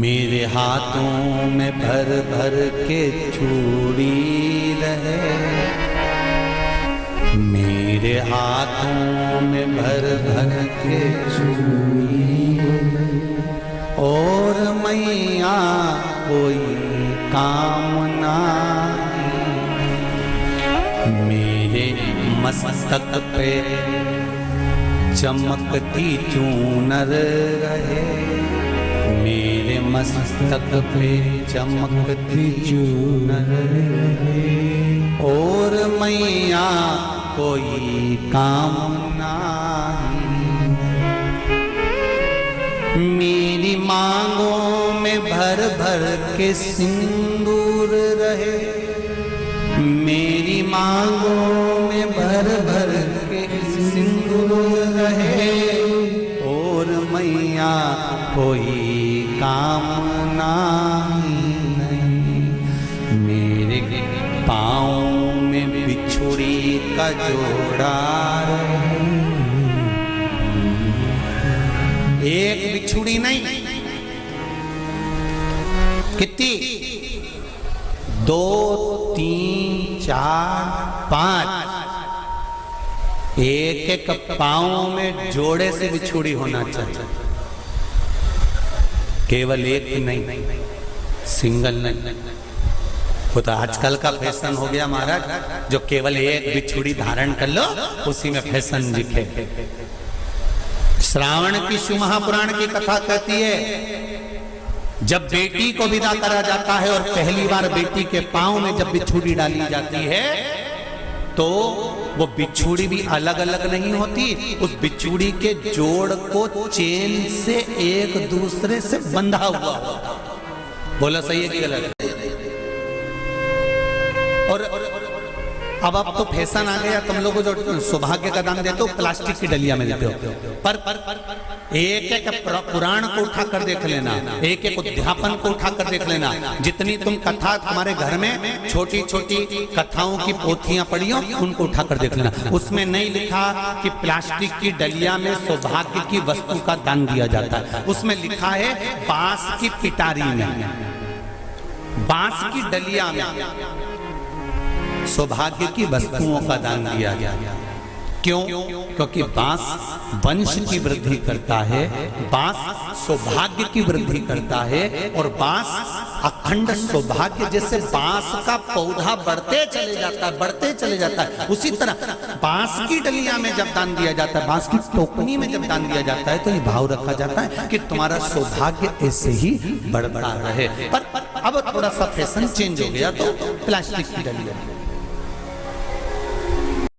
मेरे हाथों में भर भर के चूड़ी रहे, मेरे हाथों में भर भर के चूड़ी, और मैया कोई काम नहीं। मेरे मस्तक पे चमकती चूनर रहे, मेरे मस्तक पे चमकती चूनर रहे, और मैया कोई काम नहीं। मेरी मांगों में भर भर के सिंदूर रहे, मेरी मांगों में भर भर के सिंदूर रहे, और मैया कोई काम नहीं। मेरे पाँव में बिछुड़ी का जोड़ा रहे, एक बिछुड़ी नहीं, कितनी? 2, 3, 4, 5, एक एक पाँव में जोड़े से बिछुड़ी होना चाहिए, केवल एक नहीं, सिंगल नहीं। वो तो आजकल का फैशन हो गया महाराज, जो केवल एक बिछुड़ी धारण कर लो उसी में फैशन दिखे। श्रावण की शिव महापुराण की कथा कहती है, जब बेटी को विदा करा जाता है और पहली बार बेटी के पांव में जब बिछुड़ी डाली जाती है, तो वो बिछुड़ी भी अलग अलग नहीं होती, उस बिछुड़ी के जोड़ को चेन से एक दूसरे से बंधा हुआ होता। बोला सही है कि गलत? और अब तो फैशन आ गया, तुम लोगों को जो सौभाग्य का दान देते हो प्लास्टिक की डलिया में देते हो, पर एक एक पुराण को उठा कर देख लेना, एक एक उद्यापन को उठा कर देख लेना। जितनी तुम कथा तुम्हारे घर में छोटी छोटी कथाओं की पोथियां पढ़ी हो, उनको उठा कर देख लेना। उसमें नहीं लिखा कि प्लास्टिक की डलिया में सौभाग्य की वस्तु का दान दिया जाता है, उसमें लिखा है बांस की पिटारी में, बांस की डलिया में सौभाग्य की वस्तुओं का दान दिया गया। क्यों? क्योंकि बांस वंश की वृद्धि करता है, बांस सौभाग्य की वृद्धि करता है, और बांस अखंड सौभाग्य, जैसे बांस का पौधा बढ़ते चले जाता है, बढ़ते चले जाता है, उसी तरह बांस की डलिया में जब दान दिया जाता है, बांस की टोकनी में जब दान दिया जाता है, तो ये भाव रखा जाता है कि तुम्हारा सौभाग्य ऐसे ही बढ़ता रहे। पर अब थोड़ा सा फैशन चेंज हो गया, तो प्लास्टिक की डलिया